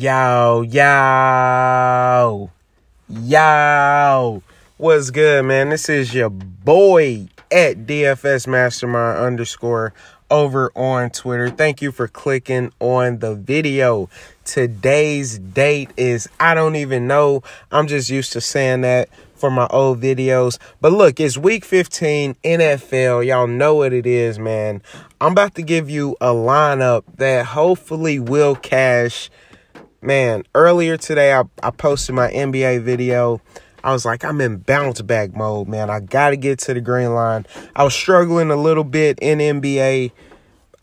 Yo, what's good, man? This is your boy at DFS Mastermind _ over on Twitter. Thank you for clicking on the video. Today's date is, I don't even know. I'm just used to saying that for my old videos. But look, it's week 15 NFL. Y'all know what it is, man. I'm about to give you a lineup that hopefully will cash. Man, earlier today, I posted my NBA video. I was like, I'm in bounce back mode, man. I got to get to the green line. I was struggling a little bit in NBA.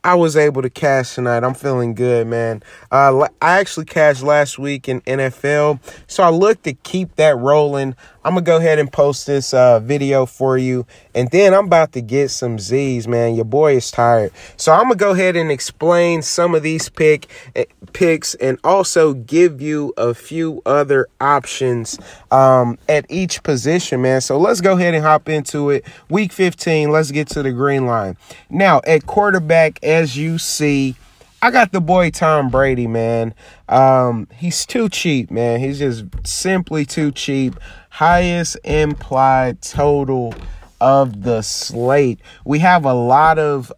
I was able to cash tonight. I'm feeling good, man. I actually cashed last week in NFL, so I look to keep that rolling. I'm going to go ahead and post this video for you, and then I'm about to get some Z's, man. Your boy is tired. So I'm going to go ahead and explain some of these picks and also give you a few other options at each position, man. So let's go ahead and hop into it. Week 15, let's get to the green line. Now, at quarterback, as you see, I got the boy Tom Brady, man. He's too cheap, man. He's just simply too cheap. Highest implied total of the slate. We have a lot of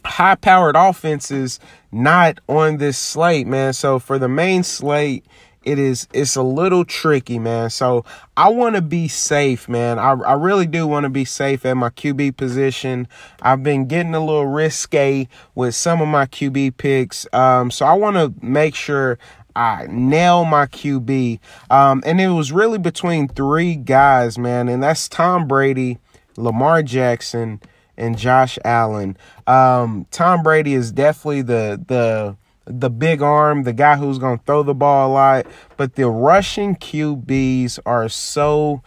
high-powered offenses not on this slate, man. So for the main slate, it's a little tricky, man. So I want to be safe, man. I really do want to be safe at my QB position. I've been getting a little risque with some of my QB picks. So I want to make sure I nail my QB. And it was really between three guys, man. And that's Tom Brady, Lamar Jackson, and Josh Allen. Tom Brady is definitely the big arm, the guy who's going to throw the ball a lot. But the rushing QBs are so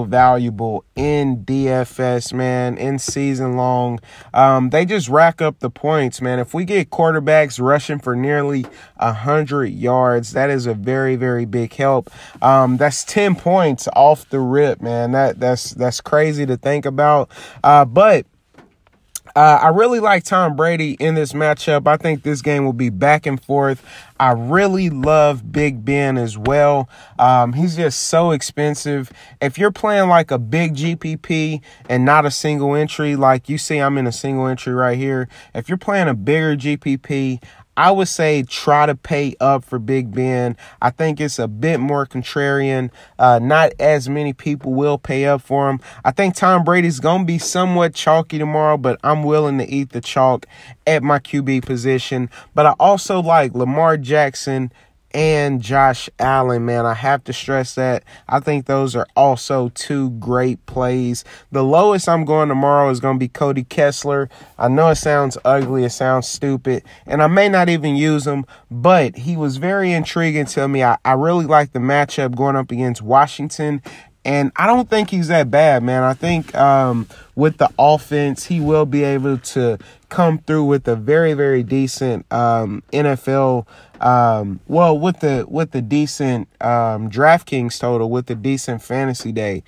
valuable in DFS, man, in season long. They just rack up the points, man. If we get quarterbacks rushing for nearly 100 yards, that is a very, very big help. That's 10 points off the rip, man. That's crazy to think about. But I really like Tom Brady in this matchup. I think this game will be back and forth. I really love Big Ben as well. He's just so expensive. If you're playing like a big GPP and not a single entry, like you see I'm in a single entry right here. If you're playing a bigger GPP, I would say try to pay up for Big Ben. I think it's a bit more contrarian. Not as many people will pay up for him. I think Tom Brady's going to be somewhat chalky tomorrow, but I'm willing to eat the chalk at my QB position. But I also like Lamar Jackson and Josh Allen, man. I have to stress that. I think those are also two great plays. The lowest I'm going tomorrow is going to be Cody Kessler. I know it sounds ugly, it sounds stupid, and I may not even use him, but he was very intriguing to me. I really like the matchup going up against Washington, and I don't think he's that bad, man. I think with the offense, he will be able to come through with a very, very decent NFL with the decent DraftKings total, with the decent fantasy day.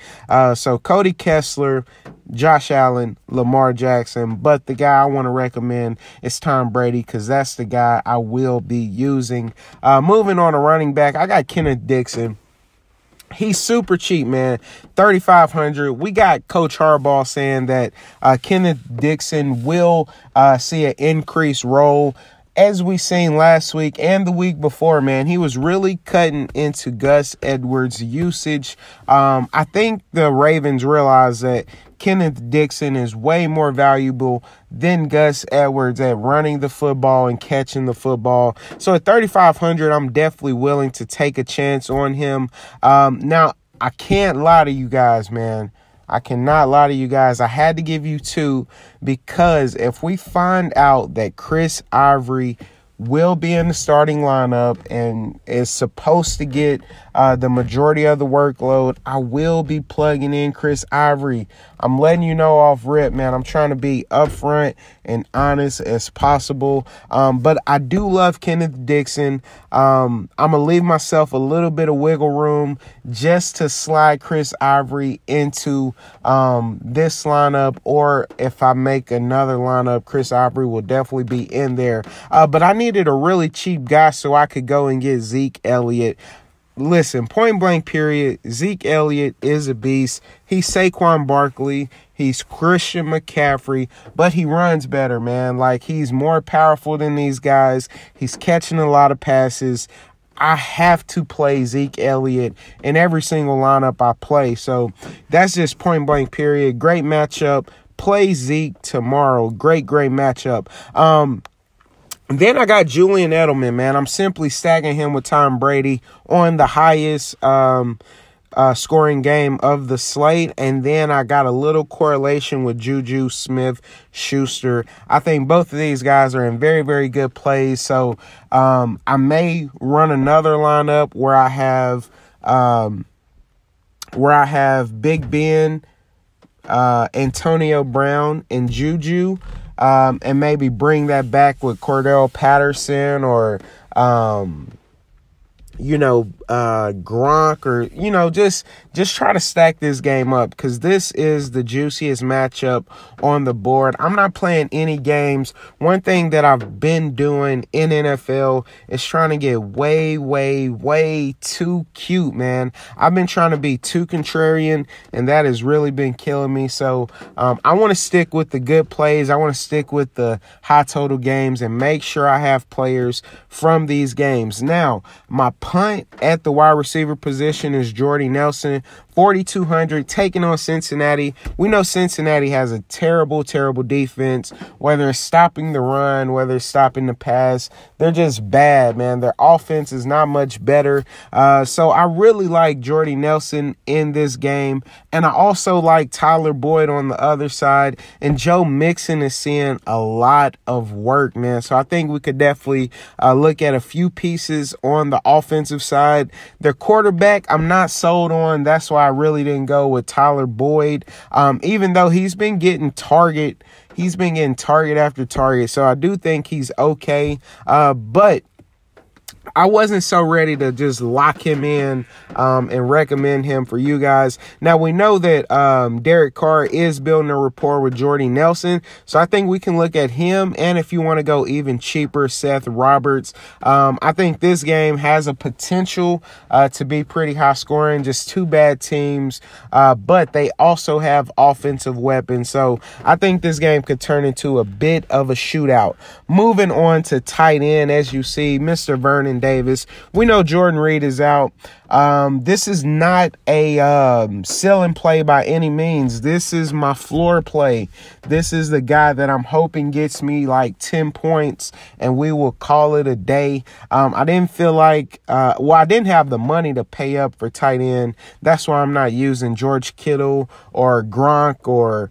So Cody Kessler, Josh Allen, Lamar Jackson, but the guy I want to recommend is Tom Brady because that's the guy I will be using. Moving on to running back, I got Kenneth Dixon. He's super cheap, man. $3,500. We got Coach Harbaugh saying that Kenneth Dixon will see an increased role. As we seen last week and the week before, man, he was really cutting into Gus Edwards' usage. I think the Ravens realized that Kenneth Dixon is way more valuable than Gus Edwards at running the football and catching the football. So at $3,500, I'm definitely willing to take a chance on him. Now, I can't lie to you guys, man. I cannot lie to you guys. I had to give you two because if we find out that Chris Ivory will be in the starting lineup and is supposed to get the majority of the workload, I will be plugging in Chris Ivory. I'm letting you know off rip, man. I'm trying to be upfront and honest as possible. But I do love Kenneth Dixon. I'm going to leave myself a little bit of wiggle room just to slide Chris Ivory into this lineup. Or if I make another lineup, Chris Ivory will definitely be in there. But I need needed a really cheap guy so I could go and get Zeke Elliott. Listen, point blank period, Zeke Elliott is a beast. He's Saquon Barkley. He's Christian McCaffrey, but he runs better, man. Like, he's more powerful than these guys. He's catching a lot of passes. I have to play Zeke Elliott in every single lineup I play. So that's just point blank period. Great matchup. Play Zeke tomorrow. Great matchup. Then I got Julian Edelman, man. I'm simply stacking him with Tom Brady on the highest scoring game of the slate. And then I got a little correlation with Juju Smith-Schuster. I think both of these guys are in very, very good plays. So I may run another lineup where I have Big Ben, Antonio Brown, and Juju. And maybe bring that back with Cordell Patterson or, Gronk, or, just try to stack this game up, because this is the juiciest matchup on the board. I'm not playing any games. One thing that I've been doing in NFL is trying to get way too cute, man. I've been trying to be too contrarian, and that has really been killing me. So I want to stick with the good plays. I want to stick with the high total games and make sure I have players from these games. Now, my punt at the wide receiver position is Jordy Nelson, 4,200, taking on Cincinnati. We know Cincinnati has a terrible defense, whether it's stopping the run, whether it's stopping the pass. They're just bad, man. Their offense is not much better. So I really like Jordy Nelson in this game. And I also like Tyler Boyd on the other side. And Joe Mixon is seeing a lot of work, man. So I think we could definitely look at a few pieces on the offensive side. Their quarterback, I'm not sold on. That's why I really didn't go with Tyler Boyd, even though he's been getting target after target. So I do think he's okay, but I wasn't so ready to just lock him in and recommend him for you guys. Now, we know that Derek Carr is building a rapport with Jordy Nelson, so I think we can look at him. And if you want to go even cheaper, Seth Roberts. I think this game has a potential to be pretty high scoring. Just two bad teams, but they also have offensive weapons. So I think this game could turn into a bit of a shootout. Moving on to tight end, as you see, Mr. Vernon Davis. We know Jordan Reed is out. This is not a selling play by any means. This is my floor play. This is the guy that I'm hoping gets me like 10 points, and we will call it a day. I didn't feel like, I didn't have the money to pay up for tight end. That's why I'm not using George Kittle or Gronk or,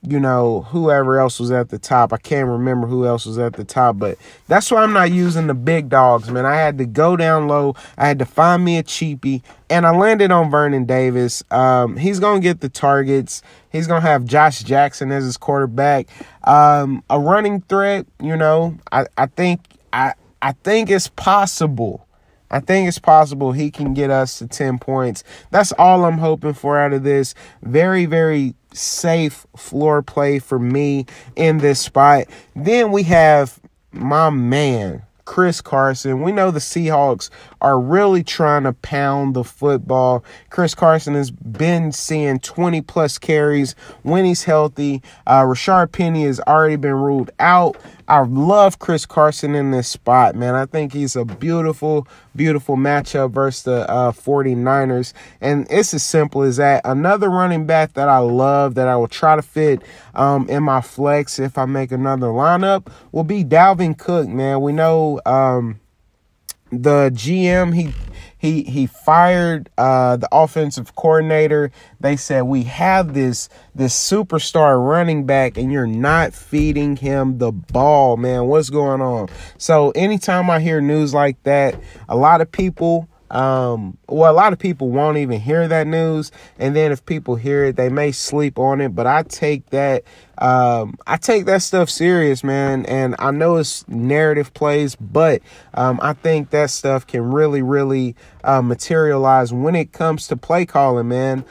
whoever else was at the top. I can't remember who else was at the top, but that's why I'm not using the big dogs, man. I had to go down low. I had to find me a cheapie, and I landed on Vernon Davis. He's going to get the targets. He's going to have Josh Jackson as his quarterback. A running threat, I think it's possible. I think it's possible he can get us to 10 points. That's all I'm hoping for out of this. Very, very safe floor play for me in this spot. Then we have my man, Chris Carson. We know the Seahawks are really trying to pound the football. Chris Carson has been seeing 20-plus carries when he's healthy. Rashard Penny has already been ruled out. I love Chris Carson in this spot, man. I think he's a beautiful matchup versus the 49ers. And it's as simple as that. Another running back that I love that I will try to fit in my flex if I make another lineup will be Dalvin Cook, man. We know the GM, he fired the offensive coordinator. They said, we have this superstar running back and you're not feeding him the ball, man. What's going on? So anytime I hear news like that, a lot of people won't even hear that news. And then if people hear it, they may sleep on it. But I take that stuff serious, man. And I know it's narrative plays, but I think that stuff can really materialize when it comes to play calling, man.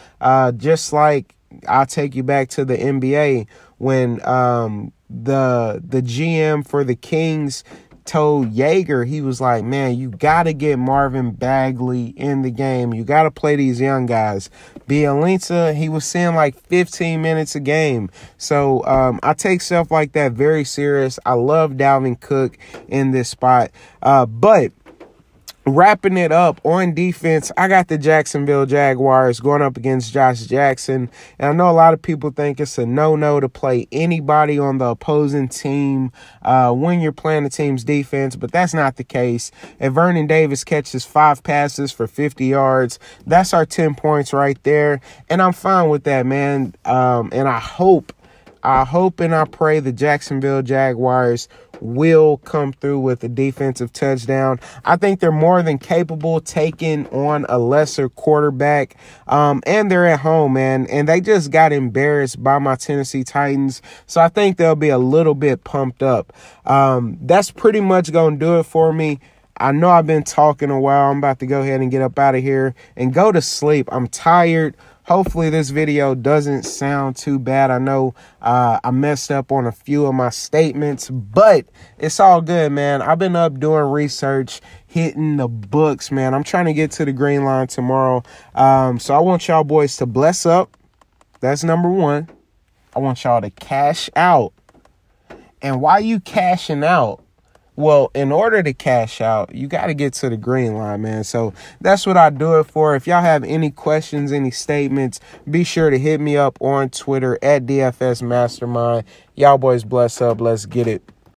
Just like I'll take you back to the NBA when the GM for the Kings told Yeager, he was like, man, you got to get Marvin Bagley in the game. You got to play these young guys. Bielitsa, he was seeing like 15 minutes a game. So I take stuff like that very serious. I love Dalvin Cook in this spot. But wrapping it up on defense, I got the Jacksonville Jaguars going up against Josh Jackson. And I know a lot of people think it's a no-no to play anybody on the opposing team when you're playing the team's defense, but that's not the case. If Vernon Davis catches 5 passes for 50 yards, that's our 10 points right there. And I'm fine with that, man. And I hope and I pray the Jacksonville Jaguars will come through with a defensive touchdown. I think they're more than capable taking on a lesser quarterback. And they're at home, man. And they just got embarrassed by my Tennessee Titans. So I think they'll be a little bit pumped up. That's pretty much going to do it for me. I know I've been talking a while. I'm about to go ahead and get up out of here and go to sleep. I'm tired. Hopefully this video doesn't sound too bad. I know I messed up on a few of my statements, but it's all good, man. I've been up doing research, hitting the books, man. I'm trying to get to the GreenLine tomorrow. So I want y'all boys to bless up. That's number one. I want y'all to cash out. And while you cashing out, well, in order to cash out, you got to get to the GreenLine, man. So that's what I do it for. If y'all have any questions, any statements, be sure to hit me up on Twitter at DFS Mastermind. Y'all boys bless up. Let's get it.